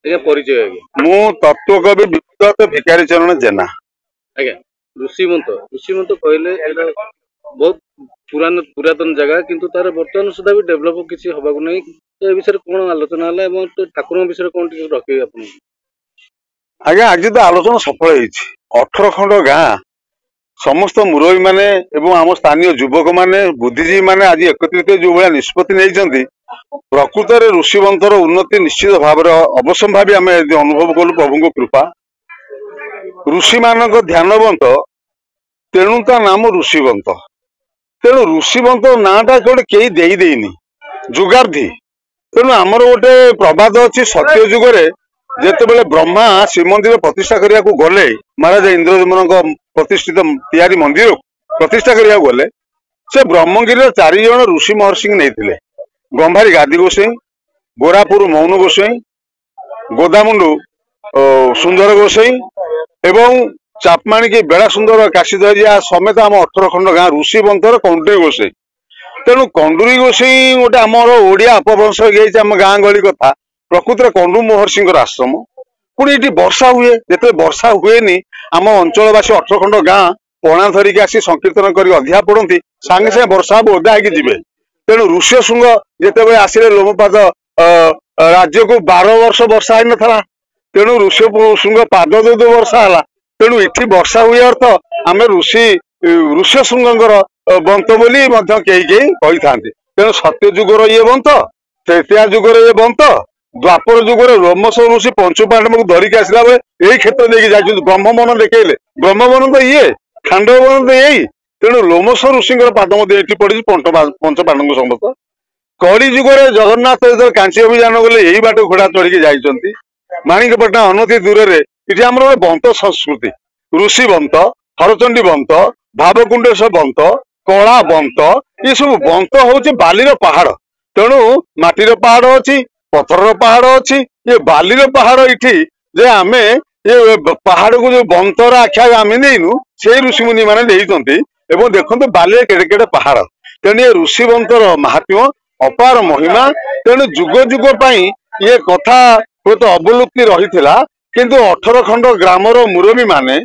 ଆଜ୍ଞା ପରିଚୟ ଆଜ୍ଞା। ମୁଁ ତତ୍ତ୍ୱକବି ବିଶ୍ୱନାଥ ଭିକାରୀ ଚରଣ ଜେନା। ଆଜ୍ଞା ଋଷିମନ୍ତ କହିଲେ ଏଇଟା ବହୁତ ପୁରାତନ ଜାଗା କିନ୍ତୁ ତାର ବର୍ତ୍ତମାନ ସୁଦ୍ଧା ବି ଡେଭଲପ କିଛି ହବାକୁ ନାହିଁ। ଏ ବିଷୟରେ କଣ ଆଲୋଚନା ହେଲା ଏବଂ ଠାକୁରଙ୍କ ବିଷୟରେ କଣ ଟିକେ ରଖିବେ ଆପଣ? ଆଜ୍ଞା ଆଜି ତ ଆଲୋଚନା ସଫଳ ହେଇଛି। 18 ଖଣ୍ଡ ଗାଁ ସମସ୍ତ ମୁରବୀ ମାନେ ଏବଂ ଆମ ସ୍ଥାନୀୟ ଯୁବକ ମାନେ ବୁଦ୍ଧିଜୀବୀ ମାନେ ଆଜି ଏକତ୍ରିତ ଯୋଉ ଭଳିଆ ନିଷ୍ପତ୍ତି ନେଇଛନ୍ତି, ପ୍ରକୃତରେ ଋଷିବନ୍ତର ଉନ୍ନତି ନିଶ୍ଚିତ ଭାବରେ ଅବଶ୍ୟମ୍ଭାବୀ ଆମେ ଅନୁଭବ କଲୁ ପ୍ରଭୁଙ୍କ କୃପା। ଋଷି ମାନଙ୍କ ଧ୍ୟାନବନ୍ତ, ତେଣୁ ତା ନାମ ଋଷିବନ୍ତ। ତେଣୁ ଋଷିବନ୍ତ ନାଁଟା ଗୋଟେ କେହି ଦେଇନି, ଯୁଗାର୍ଧୀ। ତେଣୁ ଆମର ଗୋଟେ ପ୍ରବାଦ ଅଛି, ସତ୍ୟ ଯୁଗରେ ଯେତେବେଳେ ବ୍ରହ୍ମା ଶ୍ରୀମନ୍ଦିର ପ୍ରତିଷ୍ଠା କରିବାକୁ ଗଲେ, ମହାରାଜ ଇନ୍ଦ୍ରଦମନଙ୍କ ପ୍ରତିଷ୍ଠିତ ତିଆରି ମନ୍ଦିର ପ୍ରତିଷ୍ଠା କରିବାକୁ ଗଲେ, ସେ ବ୍ରହ୍ମଗିରିର 4 ଜଣ ଋଷି ମହର୍ଷିଙ୍କୁ ନେଇଥିଲେ। ଗମ୍ଭାରୀ ଗାଦି ଗୋସାଇଁ, ଗୋରାପୁର ମୌନ ଗୋସାଇଁ, ଗୋଦାମୁଣ୍ଡୁ ସୁନ୍ଦର ଗୋସାଇଁ ଏବଂ ଚାପମାଣିକି ବେଳା ସୁନ୍ଦର କାଶୀଦରିଆ ସମେତ ଆମ 18 ଖଣ୍ଡ ଗାଁ ଋଷିବନ୍ତର କଣ୍ଡୁରୀ ଗୋସାଇଁ। ତେଣୁ କଣ୍ଡୁରୀ ଗୋସାଇଁ ଗୋଟେ ଆମର ଓଡିଆ ଅପଭ୍ରଂଶ ହେଇଯାଇଛି ଆମ ଗାଁ ଗହଳି କଥା। ପ୍ରକୃତରେ କଣ୍ଡୁ ମହର୍ଷିଙ୍କର ଆଶ୍ରମ। ପୁଣି ଏଠି ବର୍ଷା ହୁଏ, ଯେତେବେଳେ ବର୍ଷା ହୁଏନି ଆମ ଅଞ୍ଚଳବାସୀ 18 ଖଣ୍ଡ ଗାଁ ପଣା ଧରିକି ଆସି ସଂକୀର୍ତ୍ତନ କରି ଅଧିଆ ପଡନ୍ତି, ସାଙ୍ଗେ ସାଙ୍ଗେ ବର୍ଷା ହବ, ଓଦା ହେଇକି ଯିବେ। ତେଣୁ ଋଷ୍ୟ ଶୃଙ୍ଗ ଯେତେବେଳେ ଆସିଲେ ଲୋମପାଦ ରାଜ୍ୟକୁ 12 ବର୍ଷ ବର୍ଷା ହେଇନଥିଲା। ତେଣୁ ଋଷ୍ୟ ଶୃଙ୍ଗ ପାଦ ଯୋଉ ବର୍ଷା ହେଲା, ତେଣୁ ଏଠି ବର୍ଷା ହୁଏ ଅର୍ଥ ଆମେ ଋଷ୍ୟ ଶୃଙ୍ଗଙ୍କର ବନ୍ତ ବୋଲି ମଧ୍ୟ କେହି କେହି କହିଥାନ୍ତି। ତେଣୁ ସତ୍ୟ ଯୁଗର ଇଏ ବନ୍ତ, ତ୍ରେତୟା ଯୁଗର ଇଏ ବନ୍ତ, ଦ୍ୱାପର ଯୁଗରେ ରୋମସ ଋଷି ପଞ୍ଚୁ ପାଣ୍ଡବଙ୍କୁ ଧରିକି ଆସିଲା ବେଳେ ଏଇ କ୍ଷେତ୍ର ଦେଇକି ଯାଇଛନ୍ତି। ବ୍ରହ୍ମବନ ଦେଖେଇଲେ, ବ୍ରହ୍ମବନ ତ ଇଏ, ଖାଣ୍ଡବବନ ତ ଏଇ। ତେଣୁ ଲୋମସ ଋଷିଙ୍କର ପାଦ ମଧ୍ୟ ଏଠି ପଡିଛି ପଞ୍ଚ ପାଣ୍ଡବଙ୍କ ସମେତ। କଳି ଯୁଗରେ ଜଗନ୍ନାଥ ଯେତେବେଳେ କାଞ୍ଚି ଅଭିଯାନ ଗଲେ ଏଇ ବାଟ ଘୋଡା ଚଢିକି ଯାଇଛନ୍ତି। ମାଣିକପଟଣା ଅନତି ଦୂରରେ ଏଠି ଆମର ଗୋଟେ ବନ୍ତ ସଂସ୍କୃତି, ଋଷି ବନ୍ତ, ହରଚଣ୍ଡୀ ବନ୍ତ, ଭାବକୁଣ୍ଡେଶ୍ୱର ବନ୍ତ, କଳା ବନ୍ତ, ଏସବୁ ବନ୍ତ ହଉଛି ବାଲିର ପାହାଡ। ତେଣୁ ମାଟିର ପାହାଡ ଅଛି, ପଥରର ପାହାଡ ଅଛି, ଏ ବାଲିର ପାହାଡ ଏଠି ଯେ ଆମେ ଏ ପାହାଡକୁ ଯୋଉ ବନ୍ତର ଆଖ୍ୟା ଆମେ ନେଇନୁ, ସେଇ ଋଷିମୁନି ମାନେ ନେଇଛନ୍ତି। ଏବଂ ଦେଖନ୍ତୁ ବାଲିରେ କେଡେ କେଡେ ପାହାଡ। ତେଣୁ ଏ ଋଷିବନ୍ତର ମାହାତ୍ମ୍ୟ ଅପାର ମହିମା। ତେଣୁ ଯୁଗ ଯୁଗ ପାଇଁ ଇଏ କଥା ହୁଏତ ଅବଲୁପ୍ତି ରହିଥିଲା, କିନ୍ତୁ 18 ଖଣ୍ଡ ଗ୍ରାମର ମୁରବୀ ମାନେ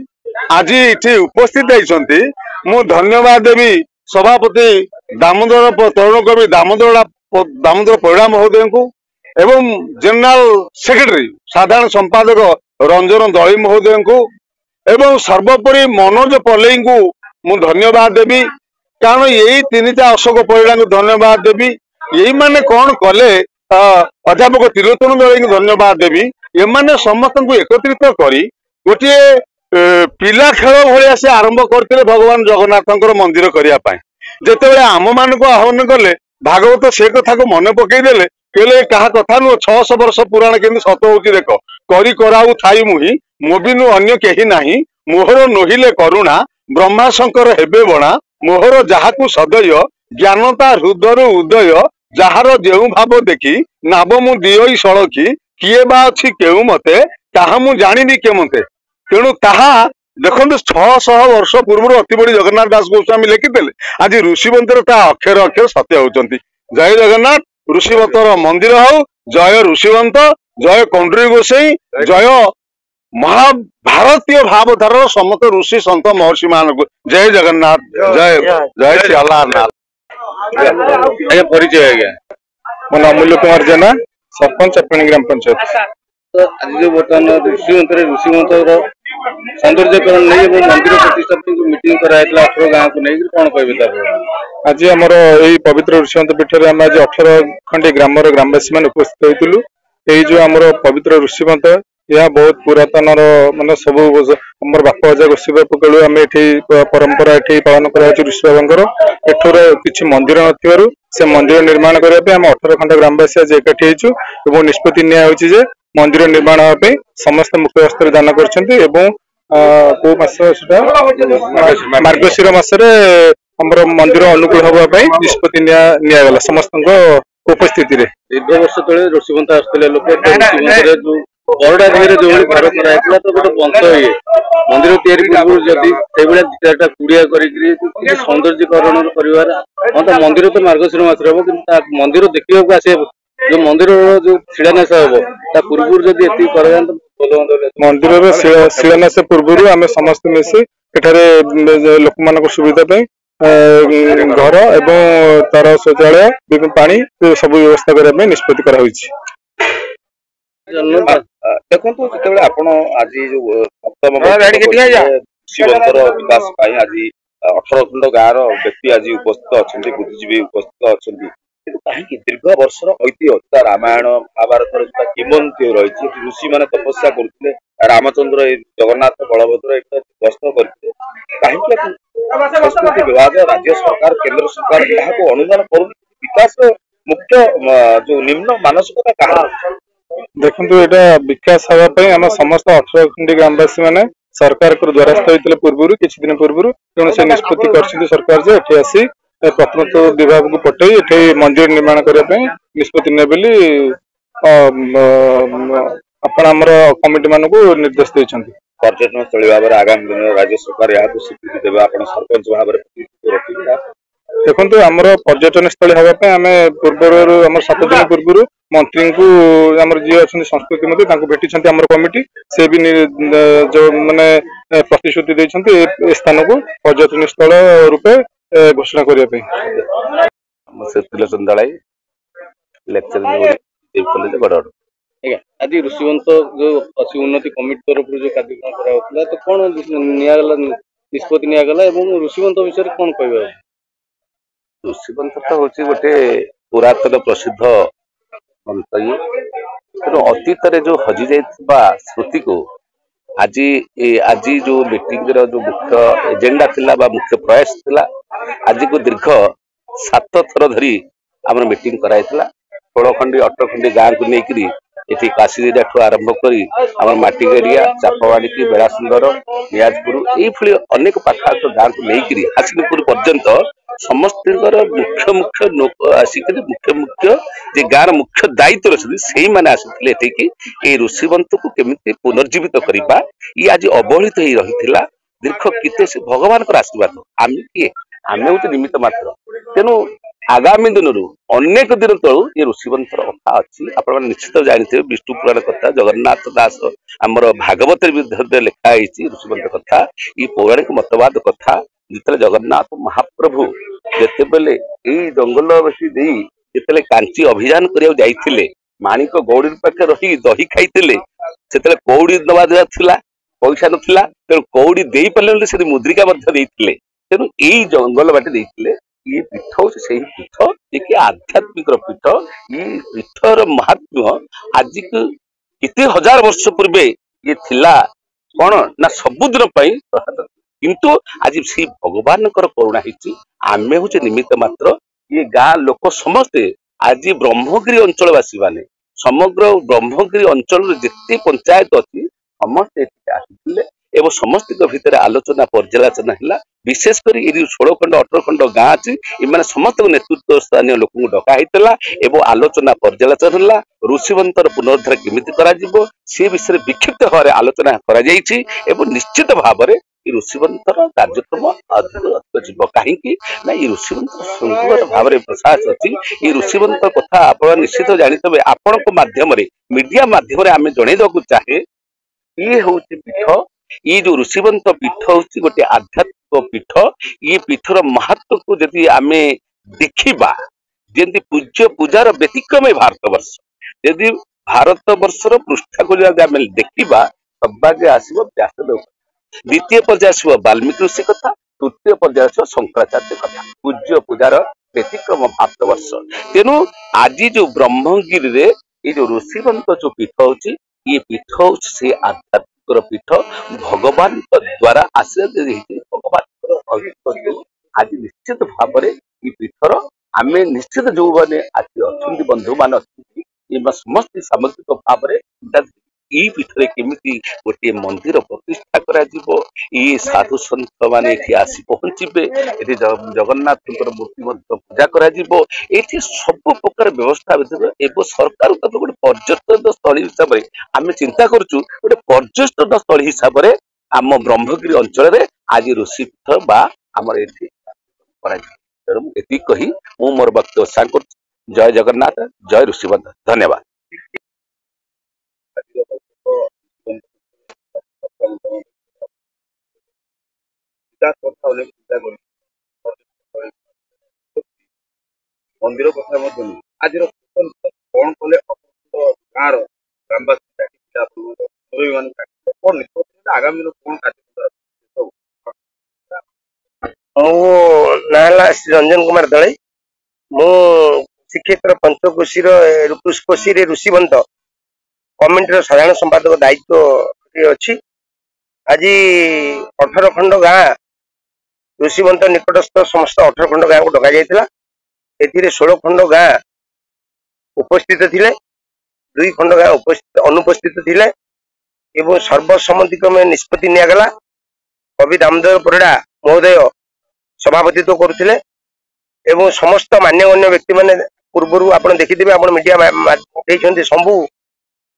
ଆଜି ଏଠି ଉପସ୍ଥିତ ହେଇଛନ୍ତି। ମୁଁ ଧନ୍ୟବାଦ ଦେବି ସଭାପତି ଦାମୋଦର ତରୁଣ କବି ଦାମୋଦର ପରିଡ଼ା ମହୋଦୟଙ୍କୁ ଏବଂ ଜେନେରାଲ ସେକ୍ରେଟାରୀ ସାଧାରଣ ସମ୍ପାଦକ ରଞ୍ଜନ ଦଳୀ ମହୋଦୟଙ୍କୁ ଏବଂ ସର୍ବୋପରି ମନୋଜ ପଲେଇଙ୍କୁ ମୁଁ ଧନ୍ୟବାଦ ଦେବି। କାରଣ ଏଇ 3ଟା ଅଶୋକ ପରିଡ଼ାଙ୍କୁ ଧନ୍ୟବାଦ ଦେବି। ଏଇମାନେ କଣ କଲେ, ଅଧ୍ୟାପକ ତ୍ରିଲୋଚନ ଦଳୀଙ୍କୁ ଧନ୍ୟବାଦ ଦେବି। ଏମାନେ ସମସ୍ତଙ୍କୁ ଏକତ୍ରିତ କରି ଗୋଟିଏ ପିଲା ଖେଳ ଭଳିଆ ସେ ଆରମ୍ଭ କରିଥିଲେ ଭଗବାନ ଜଗନ୍ନାଥଙ୍କର ମନ୍ଦିର କରିବା ପାଇଁ। ଯେତେବେଳେ ଆମ ମାନଙ୍କୁ ଆହ୍ୱାନ କଲେ, ଭାଗବତ ସେ କଥାକୁ ମନେ ପକେଇଦେଲେ, କହିଲେ କାହା କଥା ନୁହଁ, 600 ବର୍ଷ ପୁରାଣ କେମିତି ସତ ହଉଛି ଦେଖ। କରି କରାଉ ଥାଇ ମୁହିଁ, ମୋବିନୁ ଅନ୍ୟ କେହି ନାହିଁ, ମୋହର ନୋହିଲେ କରୁଣା, ବ୍ରହ୍ମା ଶଙ୍କର ହେବେ ବଣା, ମୋହର ଯାହାକୁ ସଦୟ, ଜ୍ଞାନତା ହୃଦୟରୁ ଉଦୟ, ଯାହାର ଯେଉଁ ଭାବ ଦେଖି, ନାବ ମୁଁ ଦିଅଇ ସଳଖି, କିଏ ବା ଅଛି କେଉଁ ମତେ, ତାହା ମୁଁ ଜାଣିବି କେମତେ। ତେଣୁ ତାହା ଦେଖନ୍ତୁ 600 ବର୍ଷ ପୂର୍ବରୁ ଅତିବଡି ଜଗନ୍ନାଥ ଦାସ ଗୋସ୍ୱାମୀ ଲେଖିଥିଲେ। ଆଜି ଋଷିବନ୍ତରେ ତା ଅକ୍ଷର ଅକ୍ଷର ସତ୍ୟ ହଉଛନ୍ତି। ଜୟ ଜଗନ୍ନାଥ। ଋଷିବନ୍ତର ମନ୍ଦିର ହଉ, ଜୟ ଋଷିବନ୍ତ, ଜୟ କଣ୍ଡୁରୀ ଗୋସାଇଁ, ଜୟ ମହାଭାରତୀୟ ଭାବଧାରାର ସମସ୍ତ ଋଷି ସନ୍ଥ ମହର୍ଷି ମାନଙ୍କୁ। ଜୟ ଜଗନ୍ନାଥ, ଜୟ ଜୟ ଶ୍ରୀ ଅଲାରନାଥ। ଆଜ୍ଞା ପରିଚୟ ଆଜ୍ଞା। ମୋ ନାମ ଅମୂଲ୍ୟ କୁମାର ଜେନା, ସରପଞ୍ଚ ଚପେଣି ଗ୍ରାମ ପଞ୍ଚାୟତ। ତ ଆଜି ଯୋଉ ବର୍ତ୍ତମାନ ଋଷିବନ୍ତର ସୌନ୍ଦର୍ଯ୍ୟକରଣ ନେଇ ଏବଂ ମନ୍ଦିର ପ୍ରତିଷ୍ଠା ପାଇଁ ମିଟିଂ କରାଯାଇଥିଲା 18 ଗାଁକୁ ନେଇକି, କଣ କହିବେ ତାପରେ? ଆଜି ଆମର ଏଇ ପବିତ୍ର ଋଷିବନ୍ତ ପୀଠରେ ଆମେ ଆଜି 18 ଖଣ୍ଡି ଗ୍ରାମର ଗ୍ରାମବାସୀ ମାନେ ଉପସ୍ଥିତ ହୋଇଥିଲୁ। ଏଇ ଯୋଉ ଆମର ପବିତ୍ର ଋଷିବନ୍ତ, ଏହା ବହୁତ ପୁରାତନର ମାନେ ସବୁ ଆମର ବାପ ଅଜା ଗୋଷ୍ଠୀ ପକେଳୁ ଆମେ ଏଠି ପରମ୍ପରା ଏଠି ପାଳନ କରାଯାଉଛି ଋଷି ବାବାଙ୍କର। ଏଠୁର କିଛି ମନ୍ଦିର ନଥିବାରୁ ସେ ମନ୍ଦିର ନିର୍ମାଣ କରିବା ପାଇଁ ଆମେ 18 ଖଣ୍ଡ ଗ୍ରାମବାସୀ ଆଜି ଏକାଠି ହେଇଛୁ ଏବଂ ନିଷ୍ପତ୍ତି ନିଆ ହେଉଛି ଯେ ମନ୍ଦିର ନିର୍ମାଣ ହେବା ପାଇଁ ସମସ୍ତେ ମୁଖ୍ୟ ହସ୍ତରେ ଦାନ କରିଛନ୍ତି। ଏବଂ କୋଉ ମାସ ସେଟା ମାର୍ଗଶିର ମାସରେ ଆମର ମନ୍ଦିର ଅନୁକୂଳ ହବା ପାଇଁ ନିଷ୍ପତ୍ତି ନିଆଗଲା ସମସ୍ତଙ୍କ ଉପସ୍ଥିତିରେ। ଦୀର୍ଘ ବର୍ଷ ତଳେ ଋଷିବନ୍ତ ଆସୁଥିଲେ ଲୋକ, ଋଷିବନ୍ତରେ ଯୋଉ ବରଡା ଦିହରେ ଯୋଉଭଳି ଘର କରାଯାଇଥିଲା, ତ ଗୋଟେ ବଂଶ ଇଏ ମନ୍ଦିର ତିଆରି ପୂର୍ବରୁ ଯଦି ସେଇଭଳିଆ 2-4ଟା କୁଡିଆ କରିକି ସୌନ୍ଦର୍ଯ୍ୟକରଣ କରିବାର, ହଁ ତା ମନ୍ଦିର ତ ମାର୍ଗଶିର ମାସରେ ହବ, କିନ୍ତୁ ତା ମନ୍ଦିର ଦେଖିବାକୁ ଆସିବେ जो मंदिर जो शिलान्यास हम ता पूर्व जदि एति करांत भलो मन्द मंदिर शिलान्यास पूर्व आम समस्त मिसी एठारे लोक मान सुविधा पे घर एवं तार शौचालय विभिन्न पानी सब व्यवस्था करने निष्पत्ति करा देखो जिते आपण आज जो सप्तम शिवंतर विकास आज 18 खंड गाँव व्यक्ति आज उपस्थित अच्छा बुद्धिजीवी उपस्थित अच्छा कहीं दीर्घ वर्षर ऐतिह्य रामायण महाभारत किंवदंती रही ऋषि मैंने तपस्या करते रामचंद्र जगन्नाथ बलभद्र एक गस्त करते कहीं संस्कृति विभाग राज्य सरकार केंद्र सरकार यहाँ अनुदान कर विकास मुख्य जो निम्न मानसिकता कहा देखो यहाँ विकास हाँपाई आम समस्त 18 खंडी ग्रामवासी मैंने सरकार द्वारस्थ होते पूर्व किसी दिन पूर्व तेणु से निष्पत्ति कर सरकार जे एठी आसी प्रथम विभाग को पठे ये मंदिर निर्माण करने निष्पत्ति ने बोली आपण आमर कमिटी मान निर्देश देते पर्यटन स्थली भाव में आगामी दिन राज्य सरकार यहाँ स्वीकृति देवे आप सरपंच भाव में देखो आमर पर्यटन स्थली हाँपाई आम पूर्व आम 7 दिन पूर्व मंत्री को आमर जी अच्छा संस्कृति मंत्री भेटी आमर कमिटी से भी जो मैंने प्रतिश्रुति देते स्थान को पर्यटन स्थल रूपे घोषणा करने आज ऋषिवंत जो अच्छी उन्नति कमिटी तरफ जो कार्यक्रम करा तो कौन निष्पत्ति निगला ऋषिवंत विषय कौन कह ऋषिवंत तो हूँ गोटे पुरातन प्रसिद्ध मंत्री तेणु अतीत जो हजि जा स्मृति को आज आज जो मीटिंग जो मुख्य एजेंडा थिला बा मुख्य प्रयास थिला आज को दीर्घ 7 थर धरी आम मीटिंग कराई 16 खंडी 18 खंडी गाँव को लेकर ये काशीदिया ठू आरंभ करी आम माटीगेरिया चापवाड़ी की बेड़ा सुंदर नियाजपुर ये अनेक पाखापाख गाँव को लेकर हासिलपुर पर्यंत समस्त मुख्य मुख्य लोक आसिक मुख्य मुख्य जे गाँव मुख्य दायित्व रही से मैंने आसते ऋषिवंत को केमी पुनर्जीवित करवा ये आज अवहेलित हो रही दीर्घ किते से भगवान आशीर्वाद आम किए आम हूँ निमित्त मात्र तेणु आगामी दिन अनेक दिन तलू ये ऋषिवंतर कथा अच्छी आप निश्चित जानते विष्णु पुराण कथा जगन्नाथ दास आमर भागवत लिखाई ऋषिवंत कथा ये पौराणिक मतवाद कथा जिते जगन्नाथ महाप्रभु जिते बेले यही जंगलवासी जिते कांची अभियान करते माणिक गौड़ी पाखे रही दही खाई से कौड़ी दवा दिला पैसा नाला तेणु कौड़ी दे पारे से मुद्रिका तेणु यही जंगल बाटे ये पीठ हूँ से पीठ जी आध्यात्मिक पीठ ये पीठर महात्म्य आज किते हजार वर्ष पूर्वे ये थिला कौन ना सबुदिन किंतु आज से भगवान करुणा आमे हूँ निमित्त मात्र ये गाँ लोक समस्ते आज ब्रह्मगिरी अंचलवासी माने समग्र ब्रह्मगिरी अंचल जिते पंचायत अच्छी समस्ते आसते एवं समस्त भितर आलोचना पर्यालोचना है विशेषकर ये 16 खंड 18 खंड गाँ अच्छी इन समस्त नेतृत्व स्थानीय लोक डकाईला एवं आलोचना पर्यालोचना है ऋषिवंतर पुनरुद्धार केमिति करा जिवो से विषय विक्षिप्त भाव आलोचना करा जायछि एवं निश्चित भाव में ऋषिवंतर कार्यक्रम अधिक जीव कहीं ना ये ऋषिवंतर सुंदर भाव में प्रसाद अच्छी ये ऋषिवंत कथा आप निश्चित जानते आपण माध्यम मीडिया माध्यम आम जनईदेक चाहे ये हूँ पीठ ये जो ऋषिवंत पीठ हूँ गोटे आध्यात्मिक पीठ ये पीठर महत्व को जदि आम देखा जमी पूज्य पूजार व्यतिक्रम भारतवर्ष यदि भारतवर्षर पृष्ठा को आम देखा सौभाग्य आसो व्यासदेव द्वितीय पर्याय आसो वाल्मीकि ऋषि कथा तृतीय पर्याय आसो शंकराचार्य कथा पूज्य पूजार व्यतिक्रम भारतवर्ष तेणु आज जो ब्रह्मगिरी ये जो ऋषिवंत जो पीठ होची ये पीठ से आध्यात्मिक पीठ भगवान द्वारा आशीर्वाद भगवान आज निश्चित भाव में ये पीठर आम निश्चित जो मैंने आज अच्छा बंधु मान समस्त सामग्रिक भाव में ये पीठरे केमिति गोटे मंदिर प्रतिष्ठा करा जीवो ये साधु संत माने एठी आसी पहुंचीबे एठी जगन्नाथ मूर्ति पूजा करा जीवो एठी सब प्रकार व्यवस्था एवं सरकार गोटे पर्यटन स्थल हिसाब से आम चिंता करूँ गोटे पर्यटन स्थल हिसाब से आम ब्रह्मगिरी अंचल में आज ऋषिपीठ बा आमर एठी करा जीवो एति कही मु मोर वक्तव्य सार जय जगन्नाथ, जय ऋषिवंत। धन्यवाद। मंदिर कथा आज कौन कले गाँव ग्रामवासी कौन आगामी कौन कार्य ना रंजन कुमार दले मु श्रीक्षेत्र पंचकोशी ऋतुष्कोशी ऋषिवंत कमिटी साधारण संपादक दायित्व अच्छी आज 18 खंड गाँ ऋषिवंत निकटस्थ समस्त 18 खंड गाँ को डक जाता 16 खंड गाँ उपस्थित थिले 2 खंड गाँ अनुपस्थित थिले एवं सर्वसम्मतिक्रमे निष्पत्ति नियागला। कवि दामोदर परिड़ा महोदय सभापतित्व करुथिले एवं समस्त मान्यगण्य व्यक्ति माने पूर्व आप देखिथे आप मीडिया उठे सबू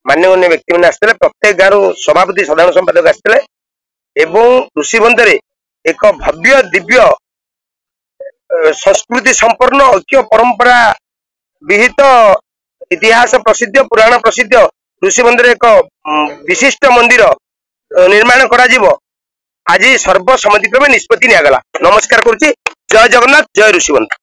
मान्यगण्य व्यक्ति मैंने आसते प्रत्येक गाँव सभापति साधारण संपादक आसते एवं ऋषिवंत एक भव्य दिव्य संस्कृति संपन्न ऐक्य परंपरा विहित इतिहास प्रसिद्ध पुराण प्रसिद्ध ऋषिवंत एक विशिष्ट मंदिर निर्माण करा जिवो आज सर्वसम्मतिक्रमे निष्पत्ति नियागला। नमस्कार करुच्ची। जय जगन्नाथ, जय ऋषिवंत।